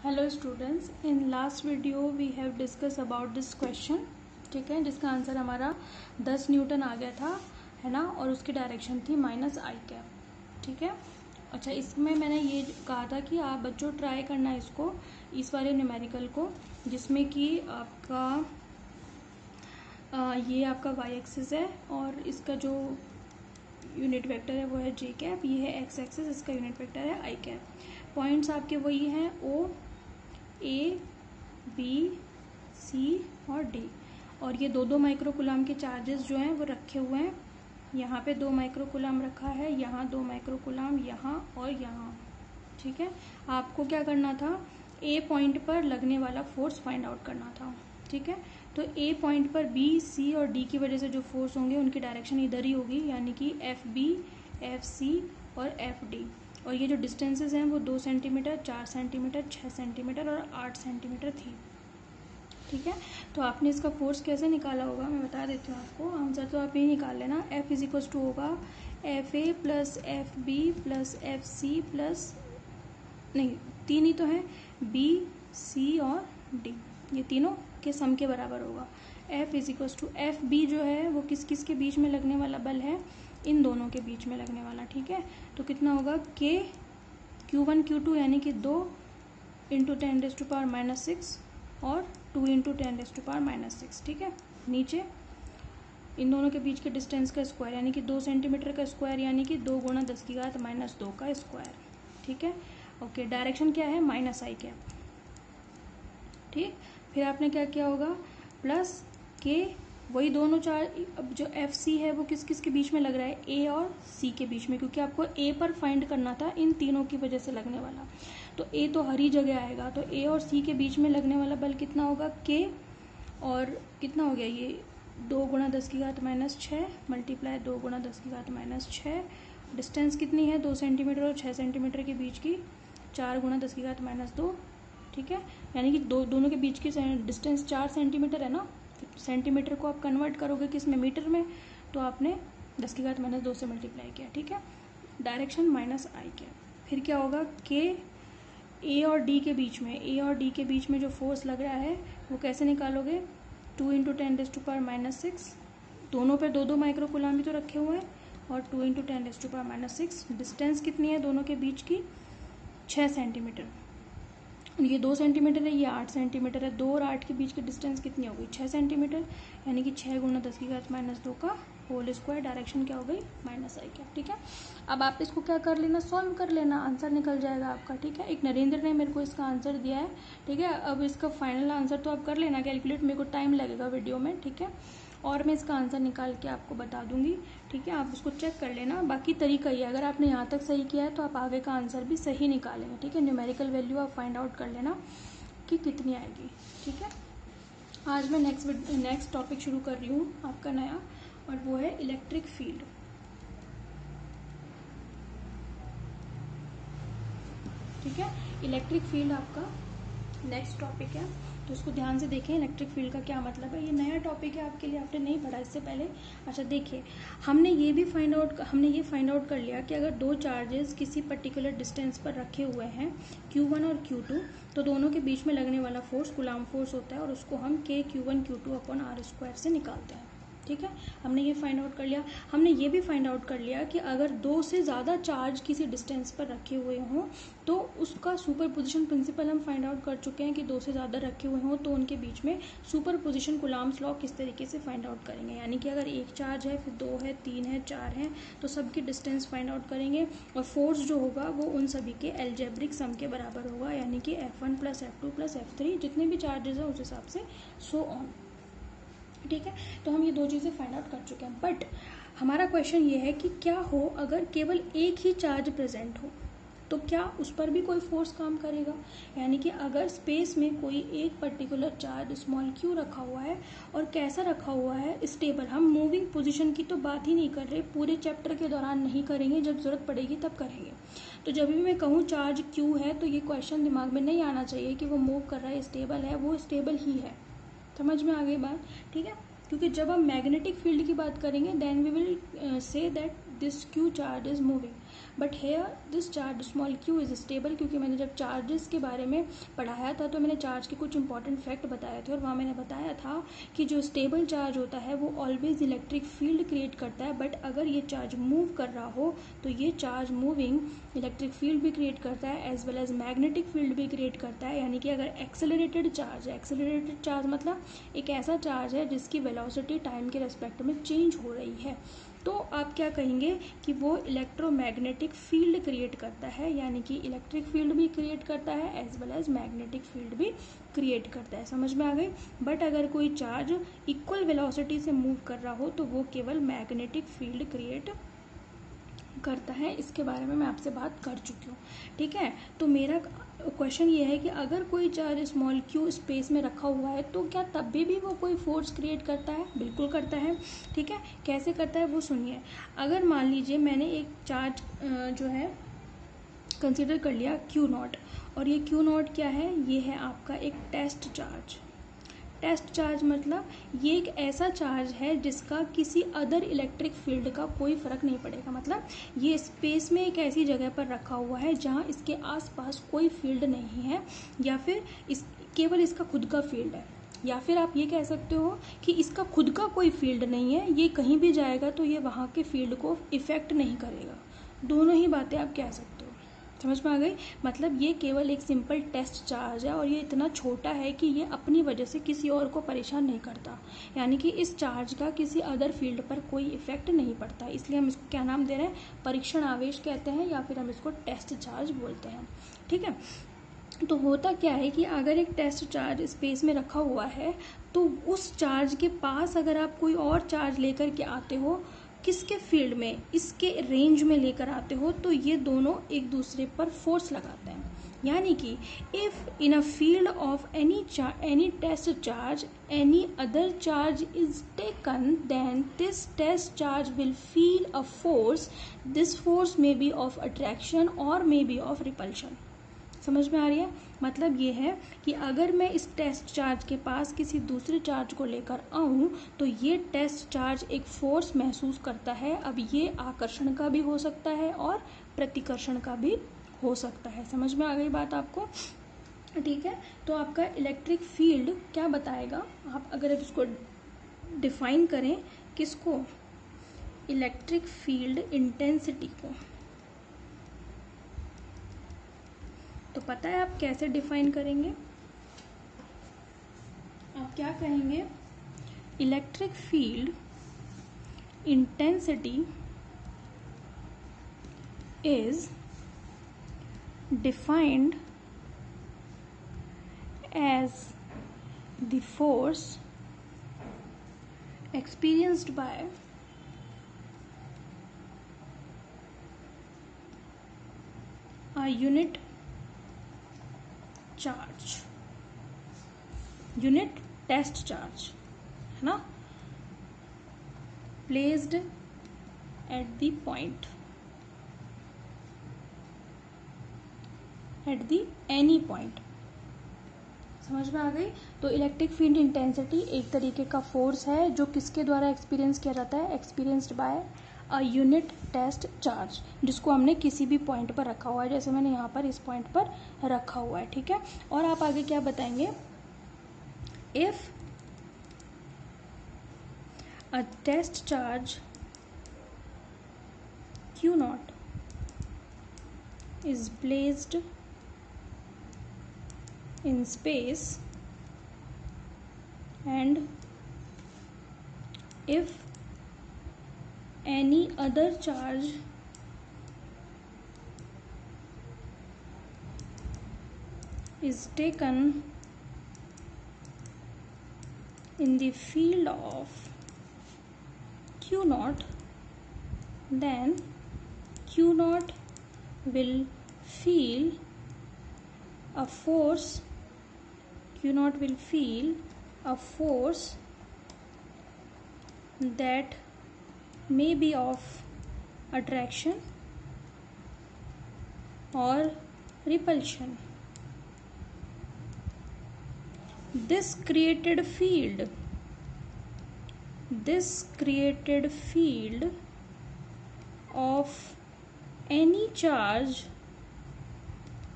Hello students, in last video we have discuss about this question, ठीक है, जिसका answer हमारा 10 न्यूटन आ गया था, है ना, और उसकी डायरेक्शन थी माइनस आई कैप, ठीक है। अच्छा, इसमें मैंने ये कहा था कि आप बच्चों ट्राई करना इसको, इस वाले न्यूमेरिकल को, जिसमें कि आपका ये आपका वाई एक्सिस है और इसका जो यूनिट वेक्टर है वो है जे कैप, ये है एक्स एक्सिस, इसका यूनिट वेक्टर है आई कैप। पॉइंट्स आपके वही हैं ओ, ए, बी, सी और डी, और ये दो माइक्रोकुलाम के चार्जेस जो हैं वो रखे हुए हैं। यहाँ पे 2 माइक्रोकुलाम रखा है, यहाँ 2 माइक्रोकुलाम, यहाँ और यहाँ, ठीक है। आपको क्या करना था, ए पॉइंट पर लगने वाला फोर्स फाइंड आउट करना था, ठीक है। तो ए पॉइंट पर बी, सी और डी की वजह से जो फोर्स होंगे उनकी डायरेक्शन इधर ही होगी, यानी कि एफ बी, एफ सी और एफ डी। और ये जो डिस्टेंसेस हैं वो 2 सेंटीमीटर, 4 सेंटीमीटर, 6 सेंटीमीटर और 8 सेंटीमीटर थी, ठीक है। तो आपने इसका फोर्स कैसे निकाला होगा मैं बता देती हूँ आपको। आंसर तो आप ये निकाल लेना, एफ इज इक्वल टू होगा F A plus F B plus F C plus, नहीं 3 ही तो है, बी, सी और डी, ये तीनों के सम के बराबर होगा। F is equal to F B जो है वो किस किस के बीच में लगने वाला बल है, इन दोनों के बीच में लगने वाला, ठीक है। तो कितना होगा के Q1 Q2 यानी कि 2 इंटू 10⁻⁻6 और 2 इंटू 10⁻⁻6, ठीक है। नीचे इन दोनों के बीच के डिस्टेंस का स्क्वायर यानी कि 2 सेंटीमीटर का स्क्वायर यानी कि 2 गुणा 10⁻² का स्क्वायर, ठीक है। ओके, डायरेक्शन क्या है, माइनस आई कैप, ठीक। फिर आपने क्या किया होगा, प्लस के, वही दोनों चार, अब जो एफ सी है वो किस किस के बीच में लग रहा है, ए और सी के बीच में, क्योंकि आपको ए पर फाइंड करना था इन तीनों की वजह से लगने वाला। तो ए तो हर ही जगह आएगा, तो ए और सी के बीच में लगने वाला बल कितना होगा, के, और कितना हो गया ये 2 गुणा 10⁻⁻6 मल्टीप्लाई 2 गुणा 10⁻⁻6, डिस्टेंस कितनी है 2 सेंटीमीटर और 6 सेंटीमीटर के बीच की, 4 गुणा 10⁻², ठीक है। यानी कि दोनों के बीच की डिस्टेंस 4 सेंटीमीटर है ना। सेंटीमीटर को आप कन्वर्ट करोगे किस में, मीटर में, तो आपने 10⁻² से मल्टीप्लाई किया, ठीक है। डायरेक्शन माइनस आई किया। फिर क्या होगा, के ए और डी के बीच में, ए और डी के बीच में जो फोर्स लग रहा है वो कैसे निकालोगे, 2 इंटू 10⁻⁻6, दोनों पे 2 माइक्रोकुलाम भी तो रखे हुए हैं, और 2 इंटू 10⁻⁻6, डिस्टेंस कितनी है दोनों के बीच की, 6 सेंटीमीटर, ये 2 सेंटीमीटर है, ये 8 सेंटीमीटर है, 2 और 8 के बीच की डिस्टेंस कितनी हो गई, 6 सेंटीमीटर, यानी कि 6 गुणा 10⁻² का होल स्क्वायर, डायरेक्शन क्या हो गई, माइनस आई कैप, ठीक है। अब आप इसको क्या कर लेना, सॉल्व कर लेना, आंसर निकल जाएगा आपका, ठीक है। एक नरेंद्र ने मेरे को इसका आंसर दिया है, ठीक है। अब इसका फाइनल आंसर तो आप कर लेना कैलकुलेट, मेरे को टाइम लगेगा वीडियो में, ठीक है, और मैं इसका आंसर निकाल के आपको बता दूंगी, ठीक है। आप उसको चेक कर लेना, बाकी तरीका ही है, अगर आपने यहाँ तक सही किया है तो आप आगे का आंसर भी सही निकालेंगे, ठीक है। न्यूमेरिकल वैल्यू आप फाइंड आउट कर लेना कि कितनी आएगी, ठीक है। आज मैं नेक्स्ट टॉपिक शुरू कर रही हूँ आपका नया, और वो है इलेक्ट्रिक फील्ड, ठीक है। इलेक्ट्रिक फील्ड आपका नेक्स्ट टॉपिक है, तो उसको ध्यान से देखें, इलेक्ट्रिक फील्ड का क्या मतलब है, ये नया टॉपिक है आपके लिए, आपने नहीं पढ़ा इससे पहले। अच्छा देखिए, हमने ये फाइंड आउट कर लिया कि अगर 2 चार्जेस किसी पर्टिकुलर डिस्टेंस पर रखे हुए हैं Q1 और Q2, तो दोनों के बीच में लगने वाला फोर्स कूलम्ब फोर्स होता है, और उसको हम KQ1Q2/r² से निकालते हैं, ठीक है। हमने ये फाइंड आउट कर लिया। हमने ये भी फाइंड आउट कर लिया कि अगर 2 से ज़्यादा चार्ज किसी डिस्टेंस पर रखे हुए हों तो उसका सुपरपोजिशन प्रिंसिपल हम फाइंड आउट कर चुके हैं कि 2 से ज़्यादा रखे हुए हों तो उनके बीच में सुपरपोजिशन कूलम्ब्स लॉ किस तरीके से फाइंड आउट करेंगे, यानी कि अगर 1 चार्ज है, फिर 2 है, 3 है, 4 है, तो सबकी डिस्टेंस फाइंड आउट करेंगे, और फोर्स जो होगा वो उन सभी के एल्जेब्रिक सम के बराबर होगा, यानी कि F1 + F2 + F3, जितने भी चार्जेस हैं उस हिसाब से, सो ऑन, ठीक है। तो हम ये 2 चीज़ें फाइंड आउट कर चुके हैं, बट हमारा क्वेश्चन ये है कि क्या हो अगर केवल एक ही चार्ज प्रेजेंट हो, तो क्या उस पर भी कोई फोर्स काम करेगा, यानी कि अगर स्पेस में कोई एक पर्टिकुलर चार्ज स्मॉल q रखा हुआ है, और कैसा रखा हुआ है, स्टेबल, हम मूविंग पोजीशन की तो बात ही नहीं कर रहे, पूरे चैप्टर के दौरान नहीं करेंगे, जब जरूरत पड़ेगी तब करेंगे। तो जब भी मैं कहूँ चार्ज q है तो ये क्वेश्चन दिमाग में नहीं आना चाहिए कि वो मूव कर रहा है, स्टेबल है, वो स्टेबल ही है, समझ में आ गई बात, ठीक है। क्योंकि जब हम मैग्नेटिक फील्ड की बात करेंगे then we will say that this q charge is moving, but here this charge small q is stable. क्योंकि मैंने जब चार्जेस के बारे में पढ़ाया था तो मैंने चार्ज के कुछ इंपॉर्टेंट फैक्ट बताए थे, और वहाँ मैंने बताया था कि जो स्टेबल चार्ज होता है वो ऑलवेज इलेक्ट्रिक फील्ड क्रिएट करता है, बट अगर ये चार्ज मूव कर रहा हो तो ये चार्ज मूविंग इलेक्ट्रिक फील्ड भी क्रिएट करता है as well as magnetic field भी क्रिएट करता है। यानी कि अगर एक्सेलरेटेड चार्ज मतलब एक ऐसा चार्ज है जिसकी वेलोसिटी टाइम के रेस्पेक्ट में चेंज हो रही है, तो आप क्या कहेंगे कि वो इलेक्ट्रोमैग्नेटिक फील्ड क्रिएट करता है, यानी कि इलेक्ट्रिक फील्ड भी क्रिएट करता है as well as magnetic field भी क्रिएट करता है। समझ में आ गई। बट अगर कोई चार्ज इक्वल वेलोसिटी से मूव कर रहा हो तो वो केवल मैग्नेटिक फील्ड क्रिएट करता है। इसके बारे में मैं आपसे बात कर चुकी हूँ, ठीक है। तो मेरा क्वेश्चन ये है कि अगर कोई चार्ज स्मॉल q स्पेस में रखा हुआ है तो क्या तब भी वो कोई फोर्स क्रिएट करता है? बिल्कुल करता है, ठीक है। कैसे करता है वो सुनिए। अगर मान लीजिए मैंने एक चार्ज जो है कंसिडर कर लिया q0, और ये q0 क्या है? ये है आपका एक टेस्ट चार्ज। टेस्ट चार्ज मतलब ये एक ऐसा चार्ज है जिसका किसी अदर इलेक्ट्रिक फील्ड का कोई फर्क नहीं पड़ेगा। मतलब ये स्पेस में एक ऐसी जगह पर रखा हुआ है जहाँ इसके आसपास कोई फील्ड नहीं है, या फिर केवल इसका खुद का फील्ड है, या फिर आप ये कह सकते हो कि इसका खुद का कोई फील्ड नहीं है, ये कहीं भी जाएगा तो ये वहाँ के फील्ड को इफेक्ट नहीं करेगा। दोनों ही बातें आप कह सकते हो। समझ में आ गई। मतलब ये केवल एक सिंपल टेस्ट चार्ज है और ये इतना छोटा है कि ये अपनी वजह से किसी और को परेशान नहीं करता, यानी कि इस चार्ज का किसी अदर फील्ड पर कोई इफेक्ट नहीं पड़ता। इसलिए हम इसको क्या नाम दे रहे हैं? परीक्षण आवेश कहते हैं, या फिर हम इसको टेस्ट चार्ज बोलते हैं, ठीक है। तो होता क्या है कि अगर एक टेस्ट चार्ज स्पेस में रखा हुआ है तो उस चार्ज के पास अगर आप कोई और चार्ज लेकर के आते हो, किसके फील्ड में? इसके रेंज में लेकर आते हो, तो ये दोनों एक दूसरे पर फोर्स लगाते हैं। यानी कि if in a field of any test charge any other charge is taken, then this test charge will feel a force. This force may be of attraction और मे बी ऑफ रिपल्शन। समझ में आ रही है। मतलब ये है कि अगर मैं इस टेस्ट चार्ज के पास किसी दूसरे चार्ज को लेकर आऊं तो ये टेस्ट चार्ज एक फोर्स महसूस करता है। अब ये आकर्षण का भी हो सकता है और प्रतिकर्षण का भी हो सकता है। समझ में आ गई बात आपको, ठीक है। तो आपका इलेक्ट्रिक फील्ड क्या बताएगा? आप अगर इसको डिफाइन करें, किसको? इलेक्ट्रिक फील्ड इंटेंसिटी को, तो पता है आप कैसे डिफाइन करेंगे? आप क्या कहेंगे? Electric field intensity is defined as the force experienced by a unit charge, unit test charge, है ना, placed at the point, at the any point। समझ में आ गई। तो इलेक्ट्रिक फील्ड इंटेंसिटी एक तरीके का फोर्स है जो किसके द्वारा एक्सपीरियंस किया जाता है? Experienced by a unit test charge, जिसको हमने किसी भी पॉइंट पर रखा हुआ है, जैसे मैंने यहाँ पर इस पॉइंट पर रखा हुआ है, ठीक है। और आप आगे क्या बताएंगे? If a test charge Q0 is placed in space and if any other charge is taken in the field of Q0, then Q0 will feel a force, Q0 will feel a force that may be of attraction or repulsion. This created field of any charge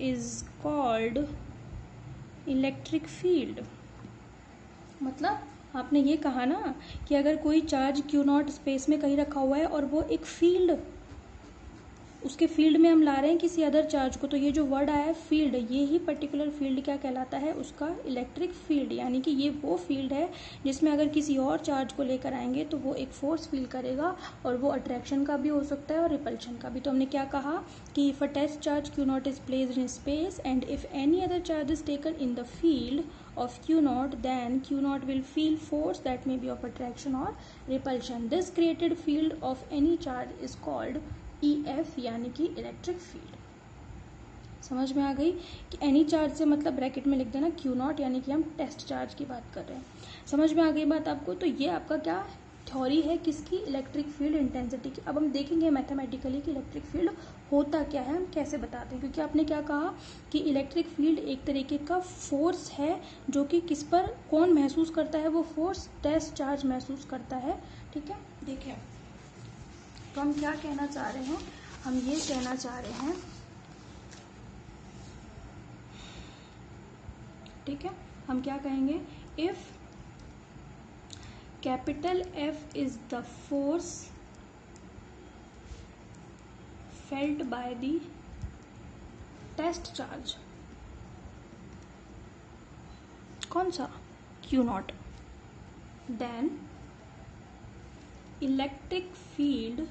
is called electric field. मतलब आपने ये कहा ना कि अगर कोई charge Q not space में कहीं रखा हुआ है और वो एक फील्ड, उसके फील्ड में हम ला रहे हैं किसी अदर चार्ज को, तो ये जो वर्ड आया है फील्ड, ये ही पर्टिकुलर फील्ड क्या कहलाता है, उसका इलेक्ट्रिक फील्ड। यानी कि ये वो फील्ड है जिसमें अगर किसी और चार्ज को लेकर आएंगे तो वो एक फोर्स फील करेगा, और वो अट्रैक्शन का भी हो सकता है और रिपल्शन का भी। तो हमने क्या कहा कि if a test charge Q naught is placed in space and if any other charge is taken in the field of q naught, then q naught will feel force that may be of attraction or repulsion. This created field of any charge is called EF, यानी कि electric field. समझ में आ गई कि any charge से मतलब bracket में लिख देना q नॉट, यानी कि हम टेस्ट चार्ज की बात कर रहे हैं। समझ में आ गई बात आपको। तो ये आपका क्या थ्योरी है किसकी, इलेक्ट्रिक फील्ड इंटेंसिटी की। अब हम देखेंगे मैथमेटिकली कि इलेक्ट्रिक फील्ड होता क्या है, हम कैसे बताते हैं। क्योंकि आपने क्या कहा कि इलेक्ट्रिक फील्ड एक तरीके का फोर्स है जो कि किस पर कौन महसूस करता है, वो फोर्स टेस्ट चार्ज महसूस करता है। ठीक है, देखिए तो हम क्या कहना चाह रहे हैं, हम ये कहना चाह रहे हैं, ठीक है, हम क्या कहेंगे, if capital F is the force felt by the test charge, कौन सा, Q not, then electric field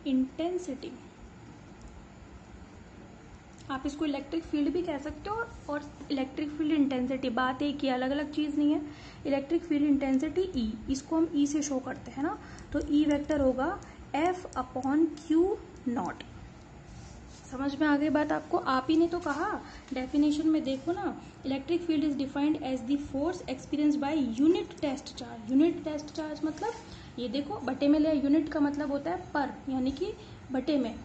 intensity, आप इसको इलेक्ट्रिक फील्ड भी कह सकते हो और इलेक्ट्रिक फील्ड इंटेंसिटी, बात एक ही, अलग अलग चीज़ नहीं है। इलेक्ट्रिक फील्ड इंटेंसिटी E, इसको हम E से शो करते हैं ना, तो E वेक्टर होगा F अपॉन Q नॉट। समझ में आ गई बात आपको। आप ही ने तो कहा डेफिनेशन में, देखो ना, electric field is defined as the force experience by unit test charge. Unit test charge मतलब ये देखो बटे में ले, यूनिट का मतलब होता है पर, यानी कि बटे में,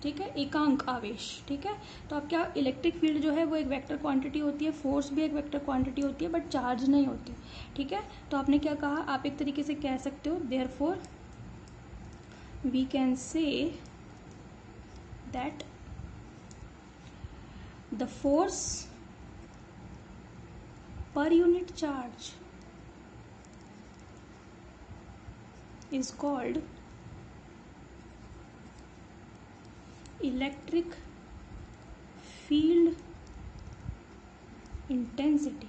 ठीक है, एकांक आवेश। ठीक है, तो अब क्या, इलेक्ट्रिक फील्ड जो है वो एक वेक्टर क्वांटिटी होती है, फोर्स भी एक वेक्टर क्वांटिटी होती है, बट चार्ज नहीं होती। ठीक है, तो आपने क्या कहा, आप एक तरीके से कह सकते हो, therefore we can say that the force per unit charge is called electric field intensity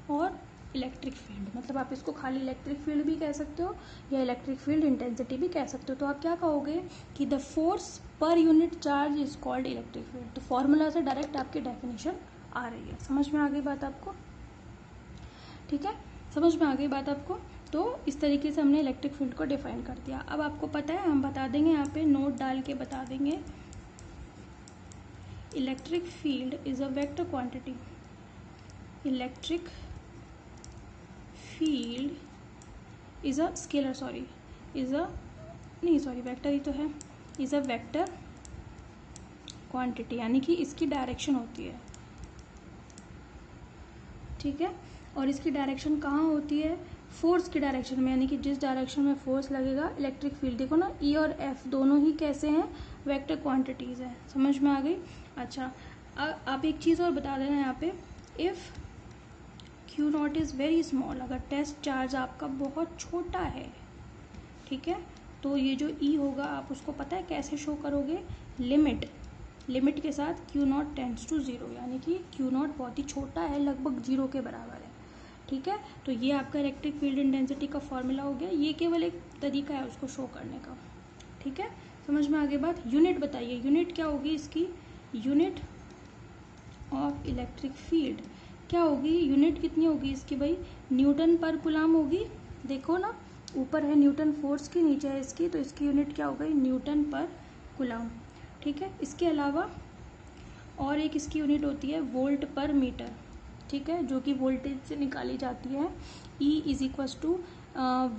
और इलेक्ट्रिक फील्ड, मतलब आप इसको खाली इलेक्ट्रिक फील्ड भी कह सकते हो या इलेक्ट्रिक फील्ड इंटेंसिटी भी कह सकते हो। तो आप क्या कहोगे कि the force per unit charge is called electric field. तो फॉर्मूला से डायरेक्ट आपकी डेफिनेशन आ रही है। समझ में आ गई बात आपको, ठीक है, समझ में आ गई बात आपको। तो इस तरीके से हमने इलेक्ट्रिक फील्ड को डिफाइन कर दिया। अब आपको पता है, हम बता देंगे, यहाँ पे नोट डाल के बता देंगे, electric field is a vector quantity, electric field is a scalar, sorry is a, नहीं सॉरी वेक्टर ही तो है, इज अ वेक्टर क्वांटिटी, यानी कि इसकी डायरेक्शन होती है। ठीक है, और इसकी डायरेक्शन कहाँ होती है, फोर्स की डायरेक्शन में, यानी कि जिस डायरेक्शन में फोर्स लगेगा इलेक्ट्रिक फील्ड, देखो ना E और F दोनों ही कैसे हैं, वेक्टर क्वांटिटीज है। समझ में आ गई। अच्छा, आप एक चीज़ और बता देना यहाँ पे, if Q not is very small, अगर टेस्ट चार्ज आपका बहुत छोटा है, ठीक है, तो ये जो E होगा आप उसको पता है कैसे शो करोगे, लिमिट के साथ Q नॉट टेंड्स टू 0, यानी कि Q नॉट बहुत ही छोटा है, लगभग 0 के बराबर है। ठीक है, तो ये आपका इलेक्ट्रिक फील्ड इंटेंसिटी का फॉर्मूला हो गया। ये केवल एक तरीका है उसको शो करने का। ठीक है, समझ में आगे बात। यूनिट बताइए, यूनिट क्या होगी इसकी, यूनिट ऑफ इलेक्ट्रिक फील्ड क्या होगी, यूनिट कितनी होगी इसकी भाई, न्यूटन पर कूलम होगी। देखो ना, ऊपर है न्यूटन फोर्स की, नीचे है इसकी, तो इसकी यूनिट क्या हो गई, न्यूटन पर कूलम। ठीक है, इसके अलावा और एक इसकी यूनिट होती है वोल्ट पर मीटर, ठीक है, जो कि वोल्टेज से निकाली जाती है। E is equals to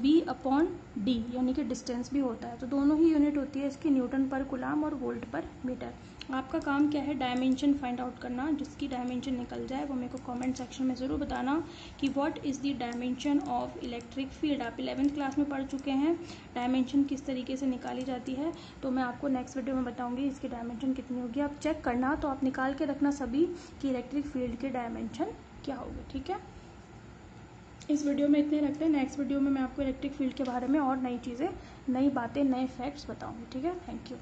V upon D, यानी कि डिस्टेंस भी होता है। तो दोनों ही यूनिट होती है इसकी, न्यूटन पर कूलम और वोल्ट पर मीटर। आपका काम क्या है, डायमेंशन फाइंड आउट करना। जिसकी डायमेंशन निकल जाए वो मेरे को कमेंट सेक्शन में ज़रूर बताना कि what is the dimension of electric field. आप 11th क्लास में पढ़ चुके हैं डायमेंशन किस तरीके से निकाली जाती है, तो मैं आपको नेक्स्ट वीडियो में बताऊंगी इसकी डायमेंशन कितनी होगी। आप चेक करना, तो आप निकाल के रखना सभी कि इलेक्ट्रिक फील्ड के डायमेंशन क्या होगी, ठीक है। इस वीडियो में इतने रखते हैं, नेक्स्ट वीडियो में मैं आपको इलेक्ट्रिक फील्ड के बारे में और नई चीज़ें, नई बातें, नए फैक्ट्स बताऊंगी, ठीक है। Thank you.